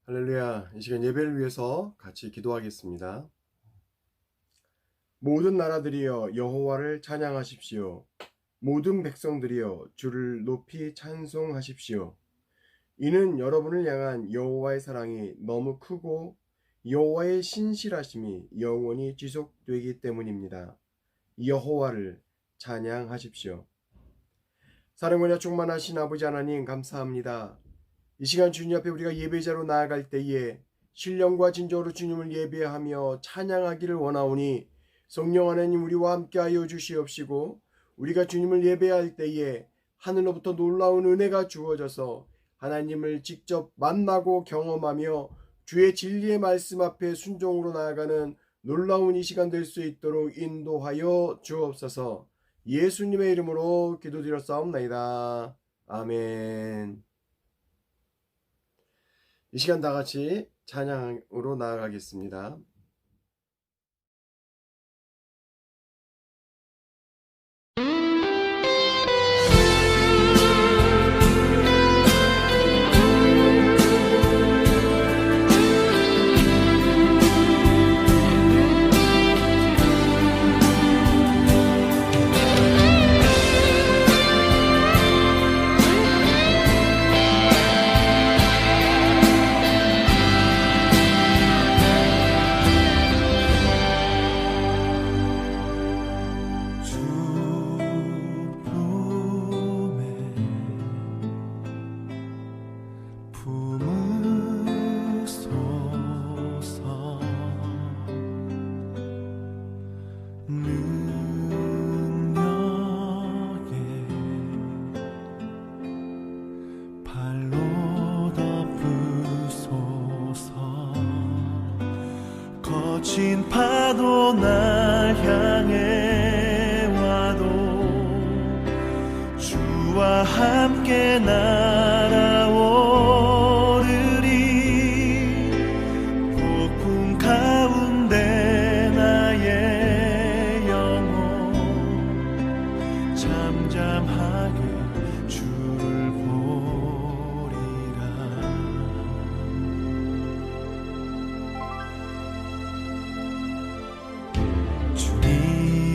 할렐루야. 이 시간 예배를 위해서 같이 기도하겠습니다. 모든 나라들이여 여호와를 찬양하십시오. 모든 백성들이여 주를 높이 찬송하십시오. 이는 여러분을 향한 여호와의 사랑이 너무 크고 여호와의 신실하심이 영원히 지속되기 때문입니다. 여호와를 찬양하십시오. 사랑과 충만하신 아버지 하나님 감사합니다. 이 시간 주님 앞에 우리가 예배자로 나아갈 때에 신령과 진정으로 주님을 예배하며 찬양하기를 원하오니 성령 하나님 우리와 함께하여 주시옵시고 우리가 주님을 예배할 때에 하늘로부터 놀라운 은혜가 주어져서 하나님을 직접 만나고 경험하며 주의 진리의 말씀 앞에 순종으로 나아가는 놀라운 이 시간 될 수 있도록 인도하여 주옵소서. 예수님의 이름으로 기도드렸사옵나이다. 아멘. 이 시간 다 같이 찬양으로 나아가겠습니다. 거친 파도 날 향해 와도 주와 함께 날아오르리. 폭풍 가운데 나의 영혼 잠잠하게 주를 보리라.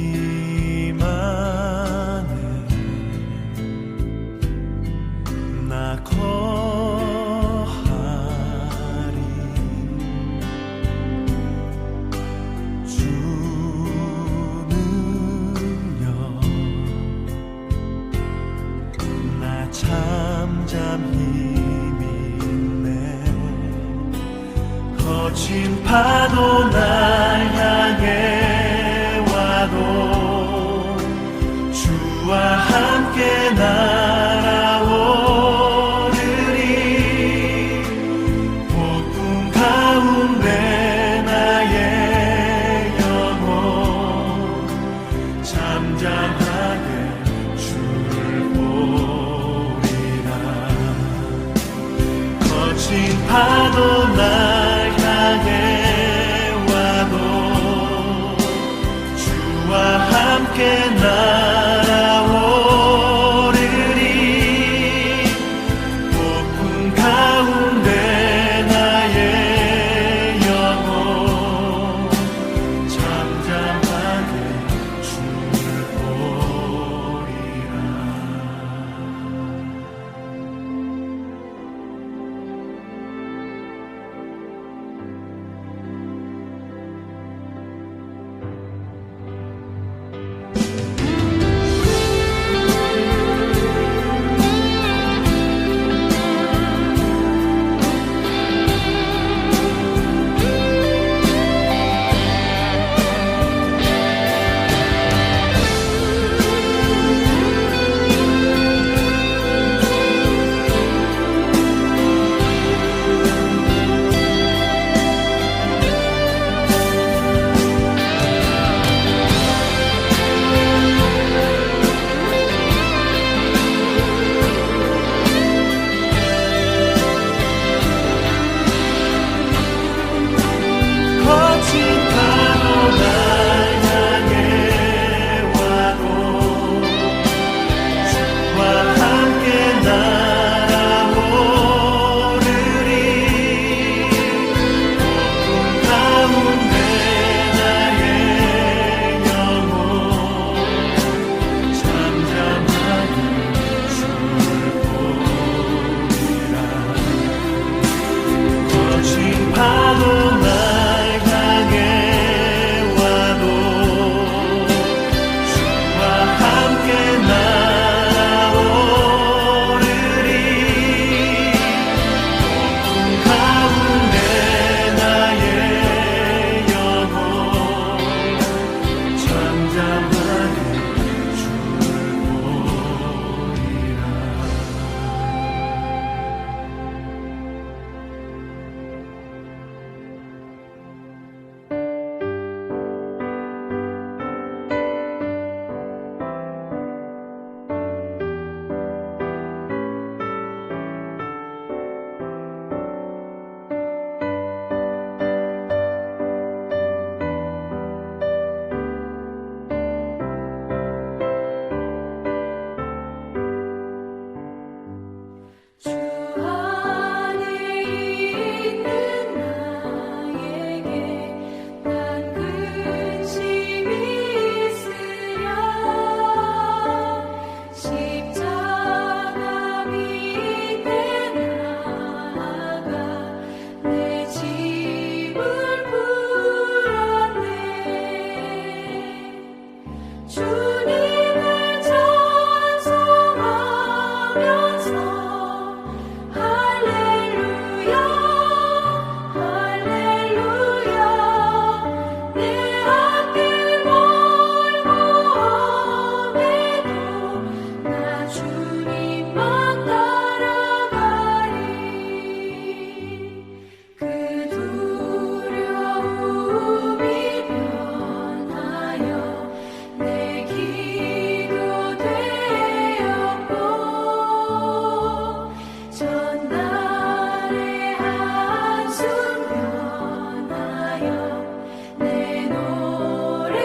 주님 안에 나 거하리. 주 능력 나 잠잠히 믿네. 거친 파도 날 향해 와도 주와 함께 날아오르리. 폭풍 가운데 나의 영혼 잠잠하게 주를 보리라. 거친 파도 날 향해 와도 주와 함께 날아오르리. 폭풍 가운데 나의 영혼 잠잠하게 주를 보리라. 주님을 찬송하면서 할렐루야 할렐루야 내 앞길 멀고 험해도 나 주님만 따라가리 그 두려움이 변하여 내 기도 되었고 전날의 한숨 변하여 내 노래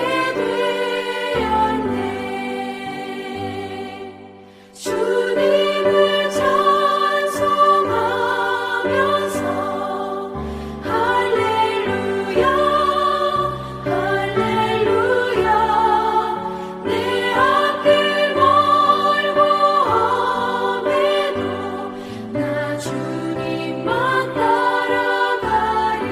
되었네 주님을 찬송하면서 할렐루야 할렐루야 내 앞길 멀고 험해도 나 주님만 따라가리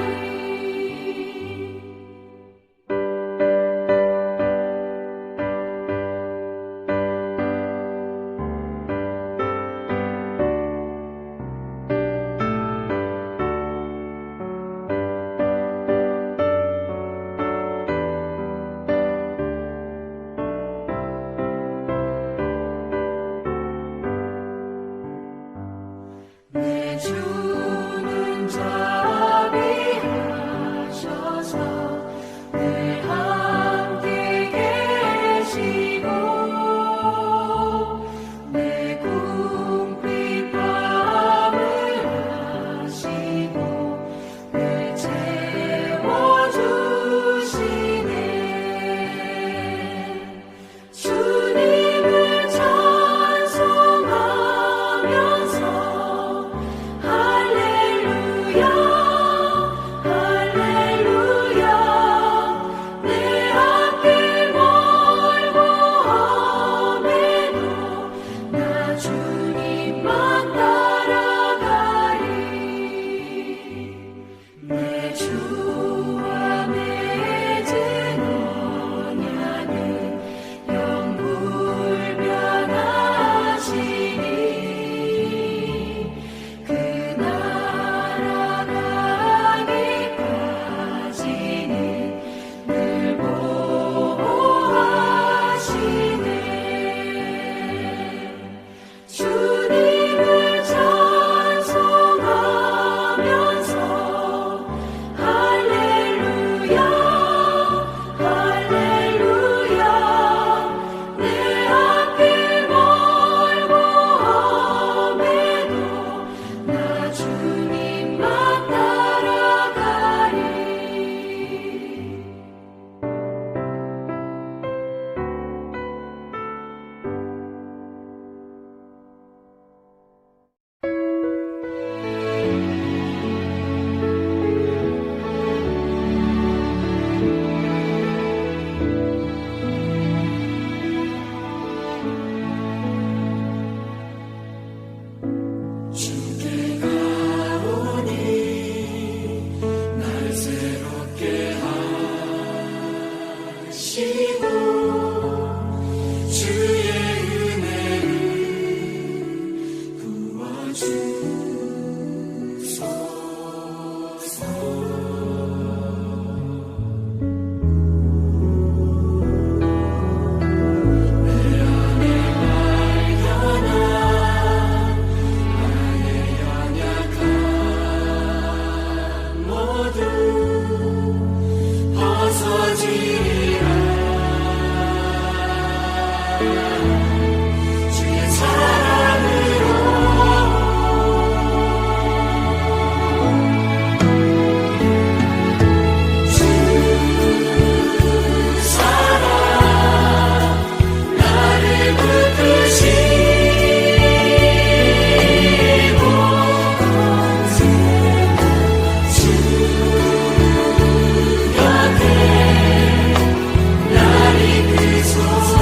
내 주는 자비하셔서 늘 함께 계시고 내 궁핍함을 아시고 늘 채워주시네 주님을 찬송하면서 할렐루야 할렐루야 내 앞길 멀고 험해도 나 주님만 따라가리 내 주와 맺은 언약은 영불변하시니 그 날아가기까지는 늘 보호하시네 주님을 찬송하면서 할렐루야 할렐루야 내 앞길 멀고 험해도 나 주님만 따라가리 주께 가오니 날 새롭게 하시고 주의 은혜를 부어주소서 내 안에 발견한 나의 연약함 모두 벗어지리라 주의 사랑으로 주 사랑 나를 붙드시고 언제나 주 곁에 날 이끄소서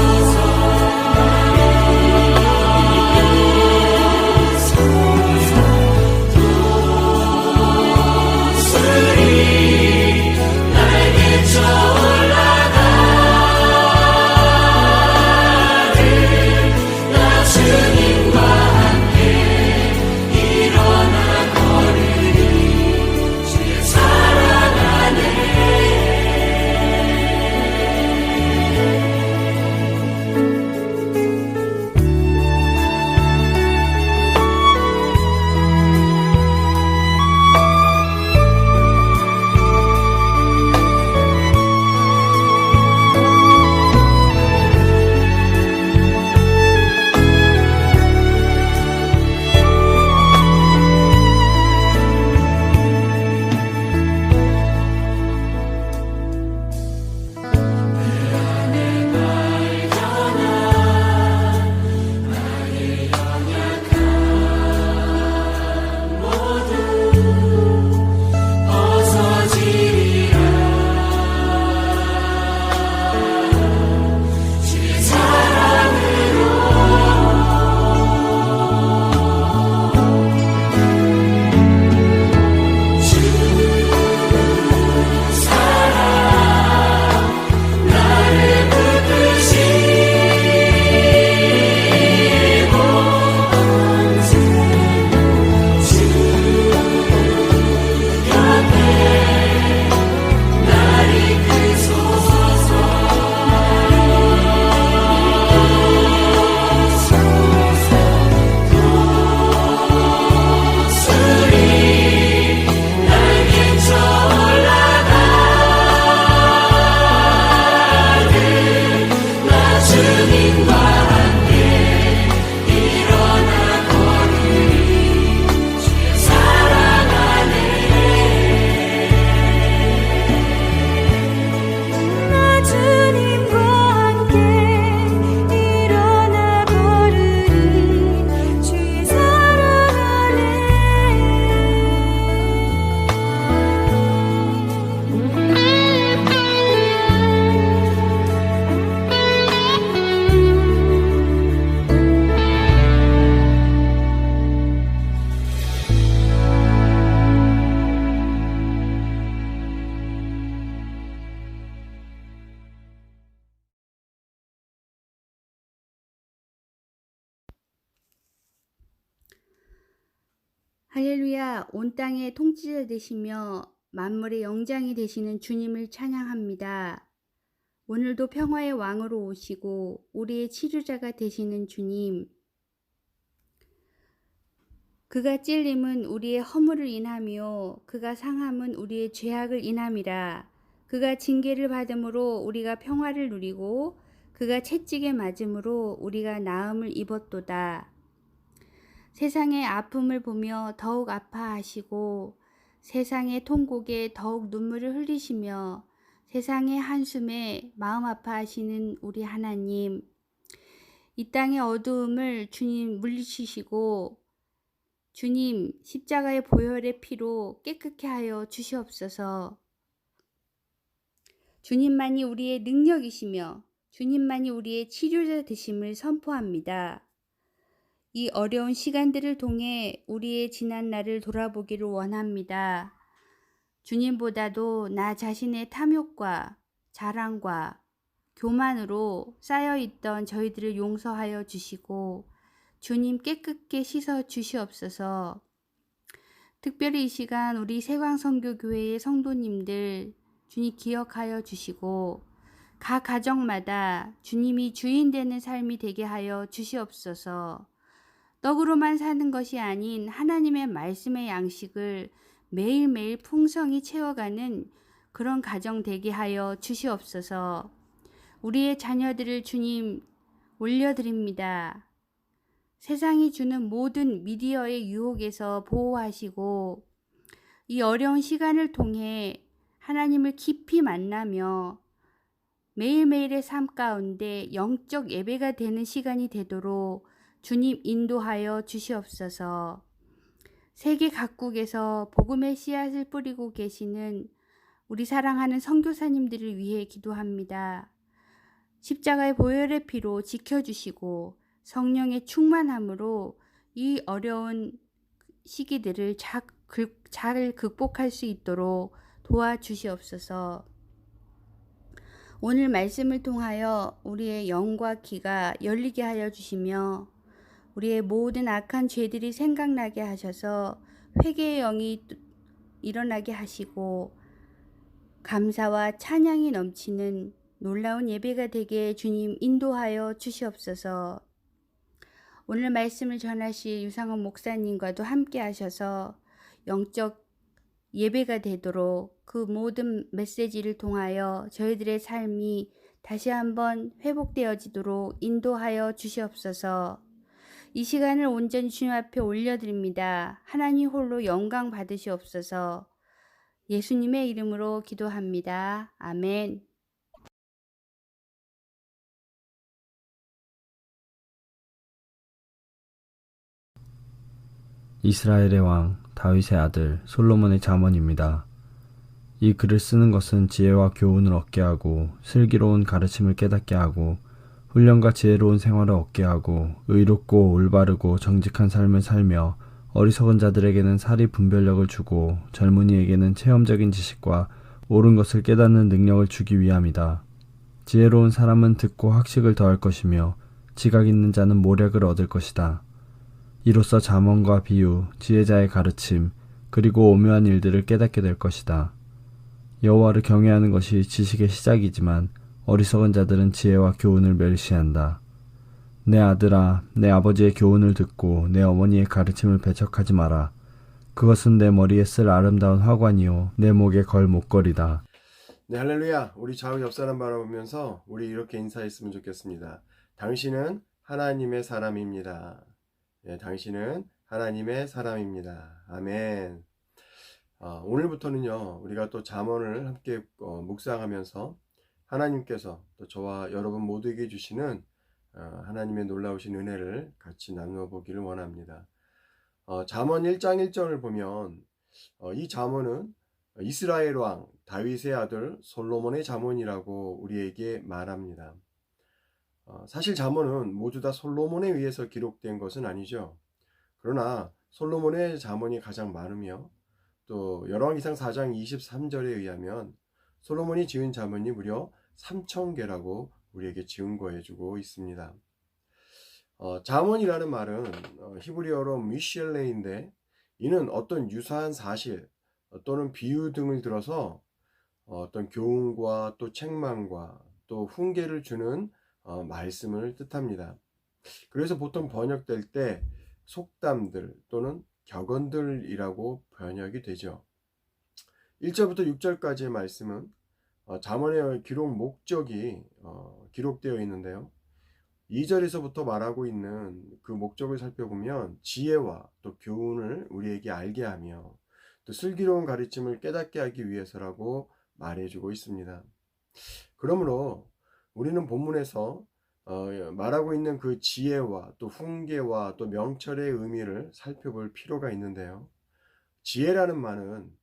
할렐루야, 온 땅의 통치자 되시며 만물의 영장이 되시는 주님을 찬양합니다. 오늘도 평화의 왕으로 오시고 우리의 치료자가 되시는 주님, 그가 찔림은 우리의 허물을 인하며 그가 상함은 우리의 죄악을 인함이라. 그가 징계를 받음으로 우리가 평화를 누리고 그가 채찍에 맞음으로 우리가 나음을 입었도다. 세상의 아픔을 보며 더욱 아파하시고 세상의 통곡에 더욱 눈물을 흘리시며 세상의 한숨에 마음 아파하시는 우리 하나님, 이 땅의 어두움을 주님 물리치시고 주님 십자가의 보혈의 피로 깨끗게 하여 주시옵소서. 주님만이 우리의 능력이시며 주님만이 우리의 치료자 되심을 선포합니다. 이 어려운 시간들을 통해 우리의 지난 날을 돌아보기를 원합니다. 주님보다도 나 자신의 탐욕과 자랑과 교만으로 쌓여있던 저희들을 용서하여 주시고 주님 깨끗게 씻어 주시옵소서. 특별히 이 시간 우리 세광선교교회의 성도님들 주님 기억하여 주시고 각 가정마다 주님이 주인 되는 삶이 되게 하여 주시옵소서. 떡으로만 사는 것이 아닌 하나님의 말씀의 양식을 매일매일 풍성히 채워가는 그런 가정 되게 하여 주시옵소서. 우리의 자녀들을 주님 올려드립니다. 세상이 주는 모든 미디어의 유혹에서 보호하시고 이 어려운 시간을 통해 하나님을 깊이 만나며 매일매일의 삶 가운데 영적 예배가 되는 시간이 되도록 주님 인도하여 주시옵소서. 세계 각국에서 복음의 씨앗을 뿌리고 계시는 우리 사랑하는 선교사님들을 위해 기도합니다. 십자가의 보혈의 피로 지켜주시고 성령의 충만함으로 이 어려운 시기들을 잘 극복할 수 있도록 도와주시옵소서. 오늘 말씀을 통하여 우리의 영과 귀가 열리게 하여 주시며 우리의 모든 악한 죄들이 생각나게 하셔서 회개의 영이 일어나게 하시고 감사와 찬양이 넘치는 놀라운 예배가 되게 주님 인도하여 주시옵소서. 오늘 말씀을 전하실 유상원 목사님과도 함께 하셔서 영적 예배가 되도록 그 모든 메시지를 통하여 저희들의 삶이 다시 한번 회복되어지도록 인도하여 주시옵소서. 이 시간을 온전히 주님 앞에 올려드립니다. 하나님 홀로 영광 받으시옵소서. 예수님의 이름으로 기도합니다. 아멘. 이스라엘의 왕 다윗의 아들 솔로몬의 잠언입니다. 이 글을 쓰는 것은 지혜와 교훈을 얻게 하고 슬기로운 가르침을 깨닫게 하고 훈련과 지혜로운 생활을 얻게 하고 의롭고 올바르고 정직한 삶을 살며 어리석은 자들에게는 사리 분별력을 주고 젊은이에게는 체험적인 지식과 옳은 것을 깨닫는 능력을 주기 위함이다. 지혜로운 사람은 듣고 학식을 더할 것이며 지각 있는 자는 모략을 얻을 것이다. 이로써 잠언과 비유, 지혜자의 가르침, 그리고 오묘한 일들을 깨닫게 될 것이다. 여호와를 경외하는 것이 지식의 시작이지만 어리석은 자들은 지혜와 교훈을 멸시한다. 내 아들아, 내 아버지의 교훈을 듣고 내 어머니의 가르침을 배척하지 마라. 그것은 내 머리에 쓸 아름다운 화관이요 내 목에 걸 목걸이다. 네, 할렐루야. 우리 좌우 옆 사람 바라보면서 우리 이렇게 인사했으면 좋겠습니다. 당신은 하나님의 사람입니다. 네, 당신은 하나님의 사람입니다. 아멘. 오늘부터는요, 우리가 또 잠언을 함께 묵상하면서 하나님께서 또 저와 여러분 모두에게 주시는 하나님의 놀라우신 은혜를 같이 나누어 보기를 원합니다. 잠언 1장 1절을 보면 이 잠언은 이스라엘 왕 다윗의 아들 솔로몬의 잠언이라고 우리에게 말합니다. 사실 잠언은 모두 다 솔로몬에 의해서 기록된 것은 아니죠. 그러나 솔로몬의 잠언이 가장 많으며 또 열왕기상 4장 23절에 의하면 솔로몬이 지은 잠언이 무려 3,000개라고 우리에게 증거해주고 있습니다. 잠언이라는 말은 히브리어로 미셸레인데 이는 어떤 유사한 사실 또는 비유 등을 들어서 어떤 교훈과 또 책망과 또 훈계를 주는 말씀을 뜻합니다. 그래서 보통 번역될 때 속담들 또는 격언들이라고 번역이 되죠. 1절부터 6절까지의 말씀은 잠언의 기록 목적이 기록되어 있는데요. 2절에서부터 말하고 있는 그 목적을 살펴보면 지혜와 또 교훈을 우리에게 알게 하며 또 슬기로운 가르침을 깨닫게 하기 위해서라고 말해주고 있습니다. 그러므로 우리는 본문에서 말하고 있는 그 지혜와 또 훈계와 또 명철의 의미를 살펴볼 필요가 있는데요. 지혜라는 말은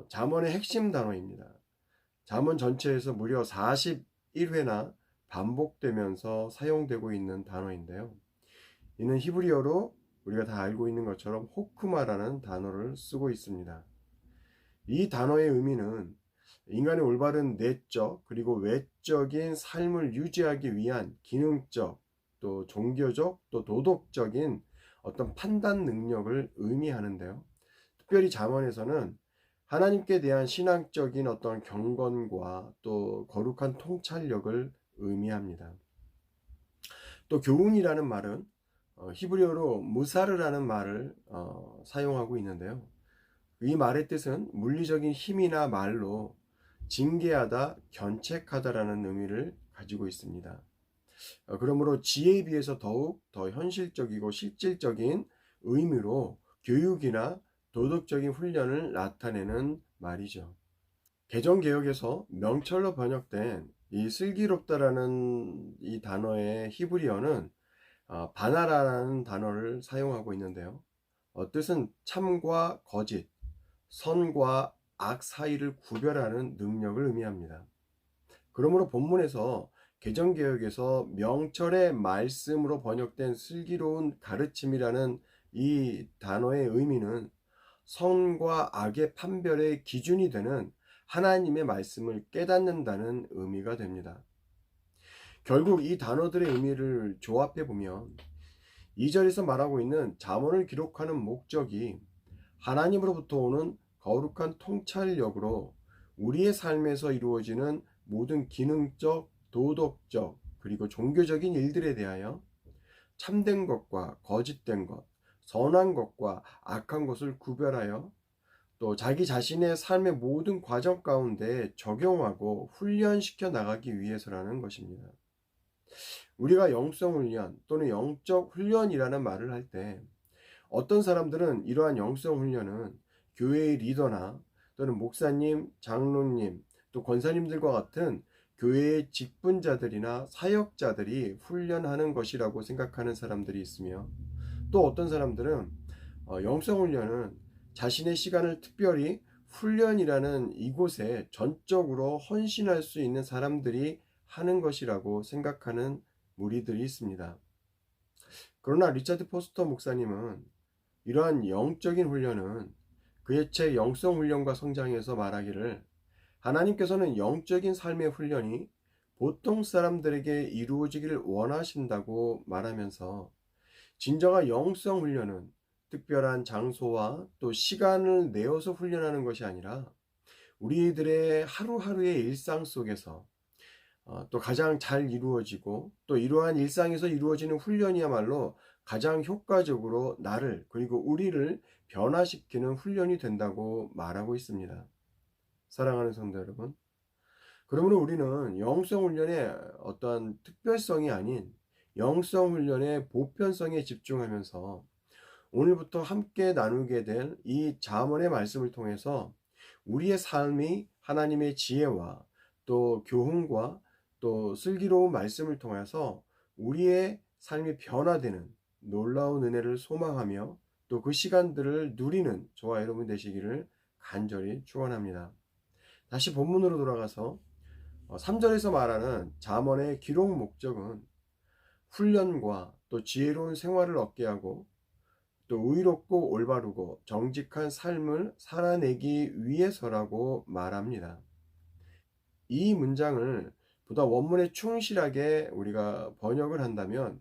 잠언의 핵심 단어입니다. 잠언 전체에서 무려 41회나 반복되면서 사용되고 있는 단어인데요. 이는 히브리어로 우리가 다 알고 있는 것처럼 호크마라는 단어를 쓰고 있습니다. 이 단어의 의미는 인간의 올바른 내적 그리고 외적인 삶을 유지하기 위한 기능적 또 종교적 또 도덕적인 어떤 판단 능력을 의미하는데요. 특별히 잠언에서는 하나님께 대한 신앙적인 어떤 경건과 또 거룩한 통찰력을 의미합니다. 또 교훈이라는 말은 히브리어로 무사르라는 말을 사용하고 있는데요. 이 말의 뜻은 물리적인 힘이나 말로 징계하다, 견책하다라는 의미를 가지고 있습니다. 그러므로 지혜에 비해서 더욱 더 현실적이고 실질적인 의미로 교육이나 도덕적인 훈련을 나타내는 말이죠. 개정개혁에서 명철로 번역된 이 슬기롭다라는 이 단어의 히브리어는 바나라라는 단어를 사용하고 있는데요. 뜻은 참과 거짓, 선과 악 사이를 구별하는 능력을 의미합니다. 그러므로 본문에서 개정개혁에서 명철의 말씀으로 번역된 슬기로운 가르침이라는 이 단어의 의미는 선과 악의 판별의 기준이 되는 하나님의 말씀을 깨닫는다는 의미가 됩니다. 결국 이 단어들의 의미를 조합해 보면 2절에서 말하고 있는 잠언을 기록하는 목적이 하나님으로부터 오는 거룩한 통찰력으로 우리의 삶에서 이루어지는 모든 기능적, 도덕적, 그리고 종교적인 일들에 대하여 참된 것과 거짓된 것, 선한 것과 악한 것을 구별하여 또 자기 자신의 삶의 모든 과정 가운데 적용하고 훈련시켜 나가기 위해서라는 것입니다. 우리가 영성 훈련 또는 영적 훈련이라는 말을 할 때 어떤 사람들은 이러한 영성 훈련은 교회의 리더나 또는 목사님, 장로님, 또 권사님들과 같은 교회의 직분자들이나 사역자들이 훈련하는 것이라고 생각하는 사람들이 있으며 또 어떤 사람들은 영성 훈련은 자신의 시간을 특별히 훈련이라는 이곳에 전적으로 헌신할 수 있는 사람들이 하는 것이라고 생각하는 무리들이 있습니다. 그러나 리차드 포스터 목사님은 이러한 영적인 훈련은 그의 책 영성 훈련과 성장에서 말하기를 하나님께서는 영적인 삶의 훈련이 보통 사람들에게 이루어지기를 원하신다고 말하면서 진정한 영성 훈련은 특별한 장소와 또 시간을 내어서 훈련하는 것이 아니라 우리들의 하루하루의 일상 속에서 또 가장 잘 이루어지고 또 이러한 일상에서 이루어지는 훈련이야말로 가장 효과적으로 나를 그리고 우리를 변화시키는 훈련이 된다고 말하고 있습니다. 사랑하는 성도 여러분, 그러므로 우리는 영성 훈련의 어떠한 특별성이 아닌 영성 훈련의 보편성에 집중하면서 오늘부터 함께 나누게 될 이 잠언의 말씀을 통해서 우리의 삶이 하나님의 지혜와 또 교훈과 또 슬기로운 말씀을 통해서 우리의 삶이 변화되는 놀라운 은혜를 소망하며 또 그 시간들을 누리는 저와 여러분 되시기를 간절히 축원합니다. 다시 본문으로 돌아가서 3절에서 말하는 잠언의 기록 목적은 훈련과 또 지혜로운 생활을 얻게 하고 또 의롭고 올바르고 정직한 삶을 살아내기 위해서라고 말합니다. 이 문장을 보다 원문에 충실하게 우리가 번역을 한다면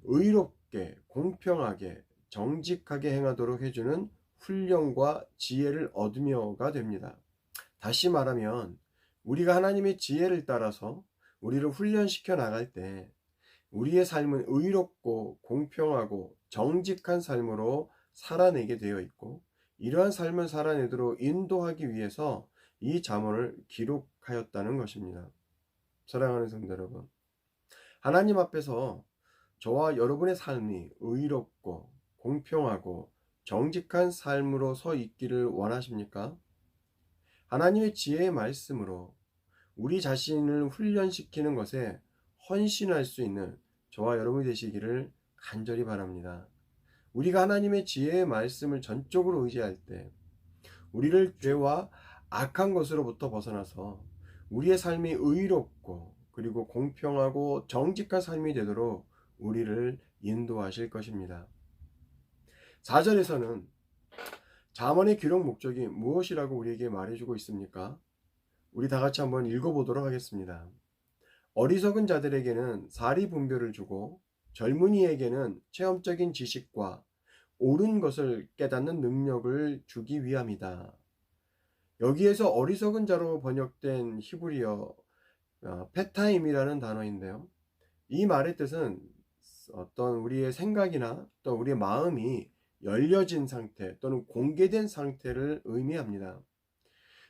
의롭게, 공평하게, 정직하게 행하도록 해주는 훈련과 지혜를 얻으며가 됩니다. 다시 말하면 우리가 하나님의 지혜를 따라서 우리를 훈련시켜 나갈 때 우리의 삶은 의롭고 공평하고 정직한 삶으로 살아내게 되어 있고, 이러한 삶을 살아내도록 인도하기 위해서 이 잠언을 기록하였다는 것입니다. 사랑하는 성도 여러분, 하나님 앞에서 저와 여러분의 삶이 의롭고 공평하고 정직한 삶으로 서 있기를 원하십니까? 하나님의 지혜의 말씀으로 우리 자신을 훈련시키는 것에 헌신할 수 있는 저와 여러분이 되시기를 간절히 바랍니다. 우리가 하나님의 지혜의 말씀을 전적으로 의지할 때 우리를 죄와 악한 것으로부터 벗어나서 우리의 삶이 의롭고 그리고 공평하고 정직한 삶이 되도록 우리를 인도하실 것입니다. 4절에서는 잠언의 기록 목적이 무엇이라고 우리에게 말해주고 있습니까? 우리 다 같이 한번 읽어보도록 하겠습니다. 어리석은 자들에게는 사리 분별을 주고 젊은이에게는 체험적인 지식과 옳은 것을 깨닫는 능력을 주기 위함이다. 여기에서 어리석은 자로 번역된 히브리어 페타임이라는 단어인데요. 이 말의 뜻은 어떤 우리의 생각이나 또 우리의 마음이 열려진 상태 또는 공개된 상태를 의미합니다.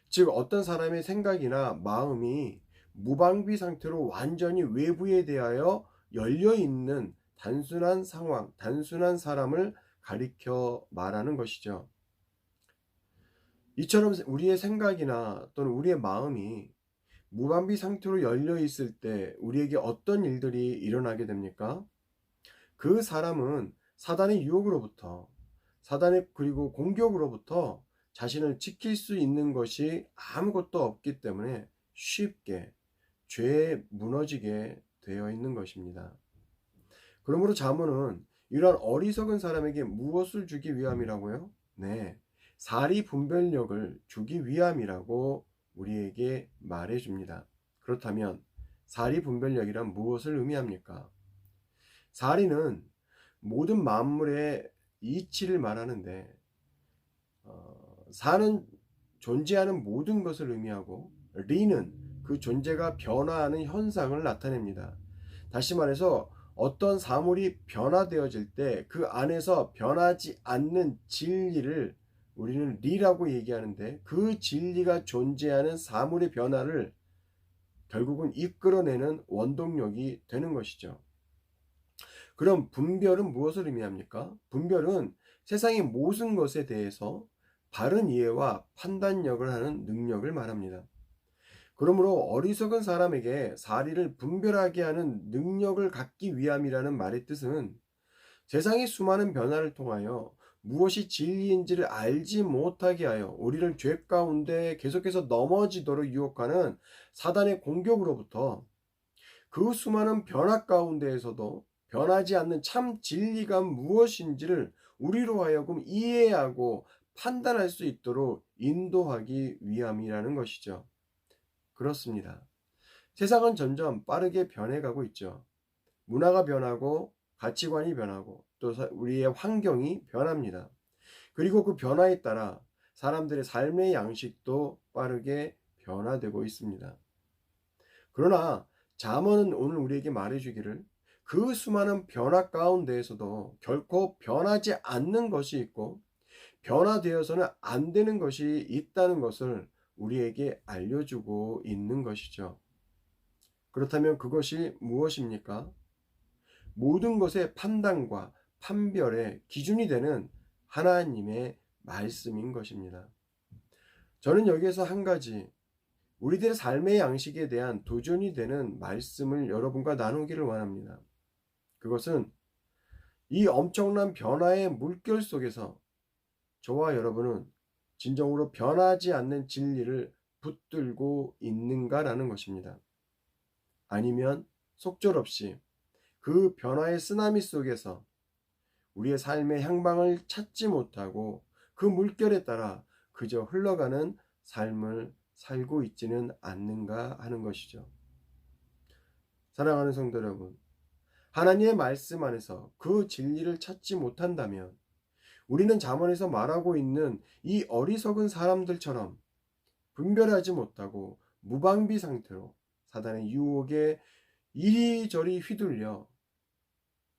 즉 어떤 사람의 생각이나 마음이 무방비 상태로 완전히 외부에 대하여 열려있는 단순한 상황, 단순한 사람을 가리켜 말하는 것이죠. 이처럼 우리의 생각이나 또는 우리의 마음이 무방비 상태로 열려있을 때 우리에게 어떤 일들이 일어나게 됩니까? 그 사람은 사단의 유혹으로부터, 사단의 그리고 공격으로부터 자신을 지킬 수 있는 것이 아무것도 없기 때문에 쉽게 죄에 무너지게 되어 있는 것입니다. 그러므로 잠언은 이러한 어리석은 사람에게 무엇을 주기 위함이라고요? 네, 사리 분별력을 주기 위함이라고 우리에게 말해줍니다. 그렇다면 사리 분별력이란 무엇을 의미합니까? 사리는 모든 만물의 이치를 말하는데 사는 존재하는 모든 것을 의미하고 리는 그 존재가 변화하는 현상을 나타냅니다. 다시 말해서 어떤 사물이 변화되어질 때 그 안에서 변하지 않는 진리를 우리는 리라고 얘기하는데, 그 진리가 존재하는 사물의 변화를 결국은 이끌어내는 원동력이 되는 것이죠. 그럼 분별은 무엇을 의미합니까? 분별은 세상의 모든 것에 대해서 바른 이해와 판단력을 하는 능력을 말합니다. 그러므로 어리석은 사람에게 사리를 분별하게 하는 능력을 갖기 위함이라는 말의 뜻은 세상의 수많은 변화를 통하여 무엇이 진리인지를 알지 못하게 하여 우리를 죄 가운데 계속해서 넘어지도록 유혹하는 사단의 공격으로부터 그 수많은 변화 가운데에서도 변하지 않는 참 진리가 무엇인지를 우리로 하여금 이해하고 판단할 수 있도록 인도하기 위함이라는 것이죠. 그렇습니다. 세상은 점점 빠르게 변해가고 있죠. 문화가 변하고 가치관이 변하고 또 우리의 환경이 변합니다. 그리고 그 변화에 따라 사람들의 삶의 양식도 빠르게 변화되고 있습니다. 그러나 잠언은 오늘 우리에게 말해주기를 그 수많은 변화 가운데에서도 결코 변하지 않는 것이 있고 변화되어서는 안 되는 것이 있다는 것을 우리에게 알려주고 있는 것이죠. 그렇다면 그것이 무엇입니까? 모든 것의 판단과 판별의 기준이 되는 하나님의 말씀인 것입니다. 저는 여기에서 한 가지 우리들의 삶의 양식에 대한 도전이 되는 말씀을 여러분과 나누기를 원합니다. 그것은 이 엄청난 변화의 물결 속에서 저와 여러분은 진정으로 변하지 않는 진리를 붙들고 있는가라는 것입니다. 아니면 속절없이 그 변화의 쓰나미 속에서 우리의 삶의 향방을 찾지 못하고 그 물결에 따라 그저 흘러가는 삶을 살고 있지는 않는가 하는 것이죠. 사랑하는 성도 여러분, 하나님의 말씀 안에서 그 진리를 찾지 못한다면 우리는 잠언에서 말하고 있는 이 어리석은 사람들처럼 분별하지 못하고 무방비 상태로 사단의 유혹에 이리저리 휘둘려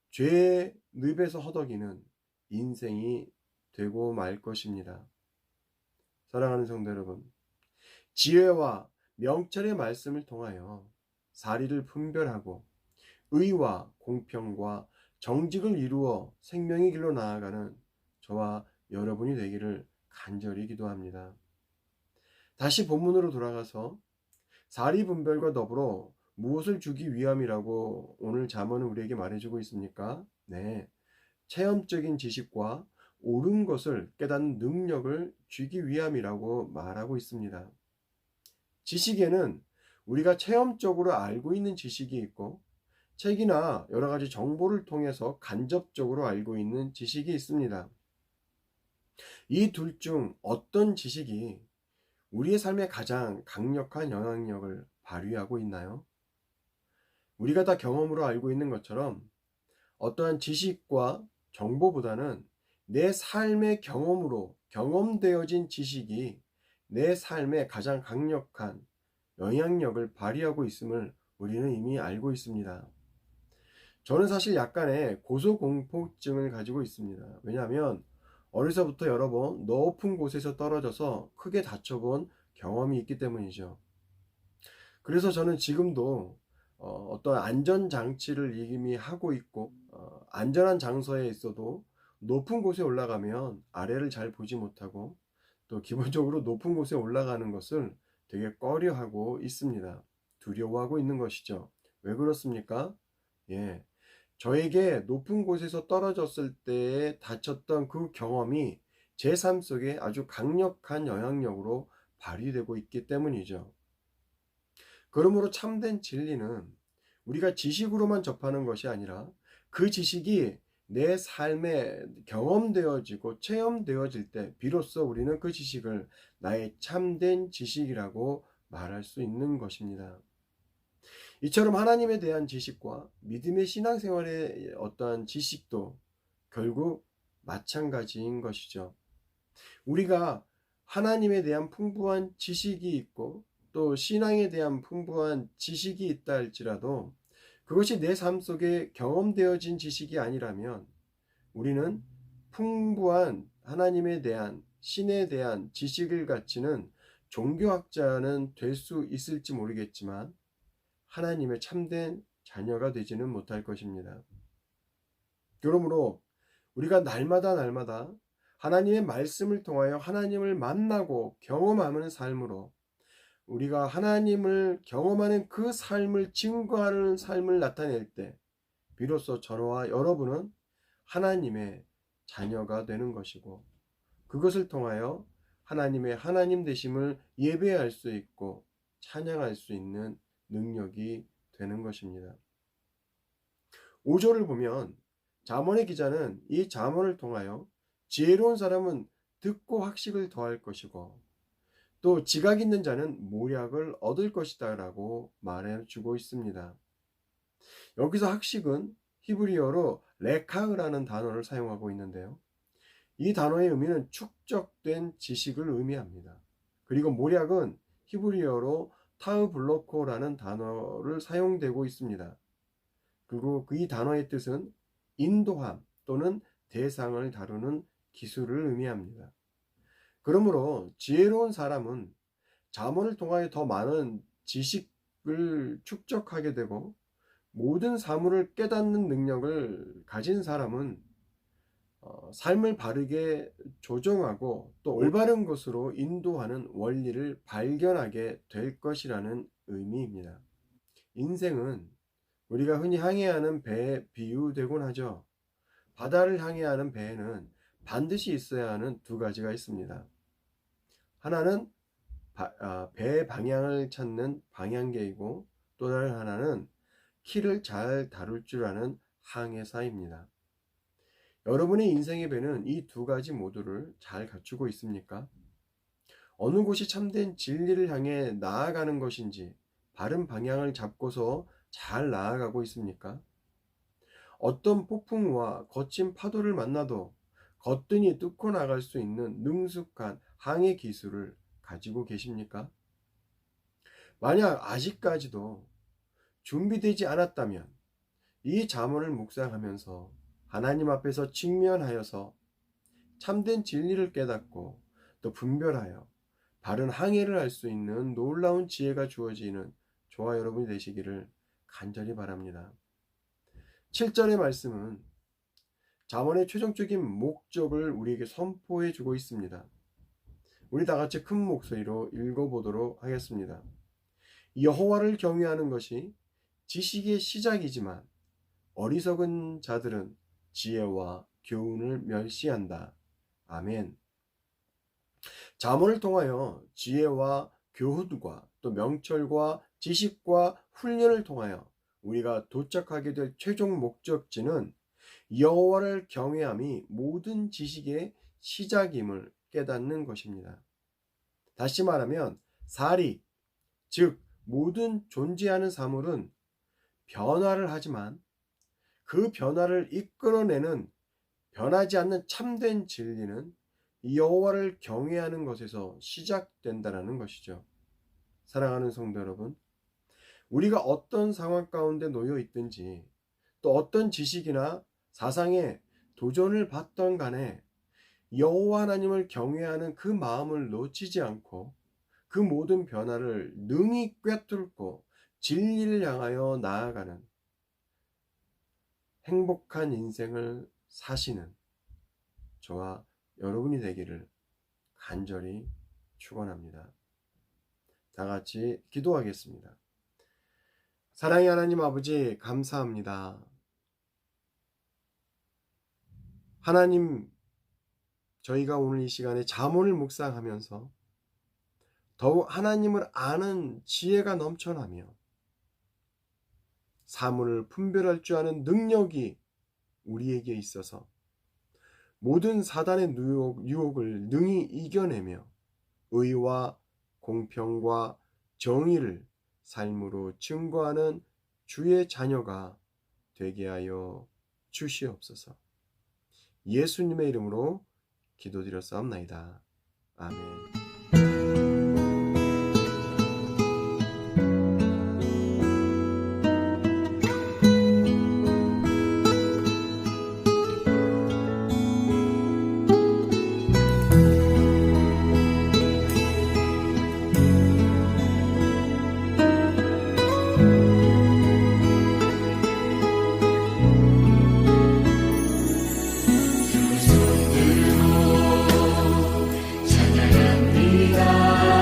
죄의 늪에서 허덕이는 인생이 되고 말 것입니다. 사랑하는 성도 여러분, 지혜와 명철의 말씀을 통하여 사리를 분별하고 의와 공평과 정직을 이루어 생명의 길로 나아가는 저와 여러분이 되기를 간절히 기도합니다. 다시 본문으로 돌아가서 사리 분별과 더불어 무엇을 주기 위함이라고 오늘 잠언은 우리에게 말해주고 있습니까? 네, 체험적인 지식과 옳은 것을 깨닫는 능력을 주기 위함이라고 말하고 있습니다. 지식에는 우리가 체험적으로 알고 있는 지식이 있고 책이나 여러 가지 정보를 통해서 간접적으로 알고 있는 지식이 있습니다. 이 둘 중 어떤 지식이 우리의 삶에 가장 강력한 영향력을 발휘하고 있나요? 우리가 다 경험으로 알고 있는 것처럼 어떠한 지식과 정보보다는 내 삶의 경험으로 경험되어진 지식이 내 삶에 가장 강력한 영향력을 발휘하고 있음을 우리는 이미 알고 있습니다. 저는 사실 약간의 고소공포증을 가지고 있습니다. 왜냐하면 어려서부터 여러 번 높은 곳에서 떨어져서 크게 다쳐본 경험이 있기 때문이죠. 그래서 저는 지금도 어떤 안전장치를 이미 하고 있고 안전한 장소에 있어도 높은 곳에 올라가면 아래를 잘 보지 못하고 또 기본적으로 높은 곳에 올라가는 것을 되게 꺼려하고 있습니다. 두려워하고 있는 것이죠. 왜 그렇습니까? 예, 저에게 높은 곳에서 떨어졌을 때에 다쳤던 그 경험이 제 삶 속에 아주 강력한 영향력으로 발휘되고 있기 때문이죠. 그러므로 참된 진리는 우리가 지식으로만 접하는 것이 아니라 그 지식이 내 삶에 경험되어지고 체험되어질 때 비로소 우리는 그 지식을 나의 참된 지식이라고 말할 수 있는 것입니다. 이처럼 하나님에 대한 지식과 믿음의 신앙생활의 어떠한 지식도 결국 마찬가지인 것이죠. 우리가 하나님에 대한 풍부한 지식이 있고 또 신앙에 대한 풍부한 지식이 있다 할지라도 그것이 내 삶 속에 경험되어진 지식이 아니라면 우리는 풍부한 하나님에 대한 신에 대한 지식을 갖추는 종교학자는 될 수 있을지 모르겠지만 하나님의 참된 자녀가 되지는 못할 것입니다. 그러므로 우리가 날마다 하나님의 말씀을 통하여 하나님을 만나고 경험하는 삶으로 우리가 하나님을 경험하는 그 삶을 증거하는 삶을 나타낼 때 비로소 저와 여러분은 하나님의 자녀가 되는 것이고 그것을 통하여 하나님의 하나님 되심을 예배할 수 있고 찬양할 수 있는 능력이 되는 것입니다. 5절을 보면 잠언의 기자는 이 잠언을 통하여 지혜로운 사람은 듣고 학식을 더할 것이고 또 지각 있는 자는 모략을 얻을 것이다 라고 말해주고 있습니다. 여기서 학식은 히브리어로 레카흐라는 단어를 사용하고 있는데요. 이 단어의 의미는 축적된 지식을 의미합니다. 그리고 모략은 히브리어로 타우블로코라는 단어를 사용되고 있습니다. 그리고 이 단어의 뜻은 인도함 또는 대상을 다루는 기술을 의미합니다. 그러므로 지혜로운 사람은 잠언을 통하여 더 많은 지식을 축적하게 되고 모든 사물을 깨닫는 능력을 가진 사람은 삶을 바르게 조정하고 또 올바른 것으로 인도하는 원리를 발견하게 될 것이라는 의미입니다. 인생은 우리가 흔히 항해하는 배에 비유되곤 하죠. 바다를 항해하는 배에는 반드시 있어야 하는 두 가지가 있습니다. 하나는 배의 방향을 찾는 방향계이고 또 다른 하나는 키를 잘 다룰 줄 아는 항해사입니다. 여러분의 인생의 배는 이 두 가지 모두를 잘 갖추고 있습니까? 어느 곳이 참된 진리를 향해 나아가는 것인지 바른 방향을 잡고서 잘 나아가고 있습니까? 어떤 폭풍과 거친 파도를 만나도 거뜬히 뚫고 나갈 수 있는 능숙한 항해 기술을 가지고 계십니까? 만약 아직까지도 준비되지 않았다면 이 잠언을 묵상하면서 하나님 앞에서 직면하여서 참된 진리를 깨닫고 또 분별하여 바른 항해를 할 수 있는 놀라운 지혜가 주어지는 저와 여러분이 되시기를 간절히 바랍니다. 7절의 말씀은 잠언의 최종적인 목적을 우리에게 선포해 주고 있습니다. 우리 다 같이 큰 목소리로 읽어보도록 하겠습니다. 여호와를 경외하는 것이 지식의 시작이지만 어리석은 자들은 지혜와 교훈을 멸시한다. 아멘. 잠언을 통하여 지혜와 교훈과 또 명철과 지식과 훈련을 통하여 우리가 도착하게 될 최종 목적지는 여호와를 경외함이 모든 지식의 시작임을 깨닫는 것입니다. 다시 말하면 사리, 즉 모든 존재하는 사물은 변화를 하지만 그 변화를 이끌어내는 변하지 않는 참된 진리는 여호와를 경외하는 것에서 시작된다는 것이죠. 사랑하는 성도 여러분, 우리가 어떤 상황 가운데 놓여 있든지 또 어떤 지식이나 사상에 도전을 받던 간에 여호와 하나님을 경외하는 그 마음을 놓치지 않고 그 모든 변화를 능히 꿰뚫고 진리를 향하여 나아가는 행복한 인생을 사시는 저와 여러분이 되기를 간절히 축원합니다. 다 같이 기도하겠습니다. 사랑의 하나님 아버지, 감사합니다. 하나님, 저희가 오늘 이 시간에 잠언을 묵상하면서 더욱 하나님을 아는 지혜가 넘쳐나며 사물을 분별할 줄 아는 능력이 우리에게 있어서 모든 사단의 유혹을 능히 이겨내며 의와 공평과 정의를 삶으로 증거하는 주의 자녀가 되게 하여 주시옵소서. 예수님의 이름으로 기도드렸사옵나이다. 아멘. 찬양합니다.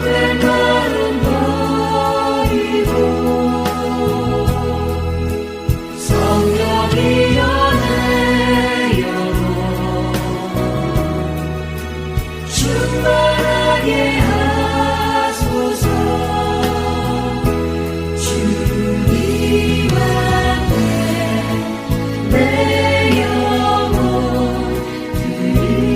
헛된 마음 버리고 성령이여 내 영혼 충만하게 하소서. 주님 앞에 내 영혼 드리리라.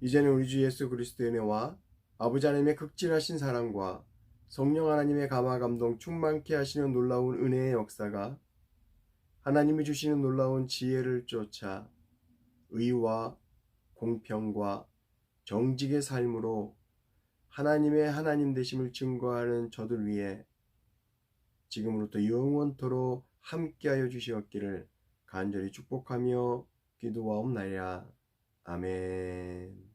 이제는 우리 주 예수 그리스도의 은혜와 아버지 하나님의 극진하신 사랑과 성령 하나님의 감화 감동 충만케 하시는 놀라운 은혜의 역사가 하나님이 주시는 놀라운 지혜를 쫓아 의와 공평과 정직의 삶으로 하나님의 하나님 되심을 증거하는 저들 위해 지금으로부터 영원토록 함께하여 주시옵기를 간절히 축복하며 기도하옵나이다. 아멘.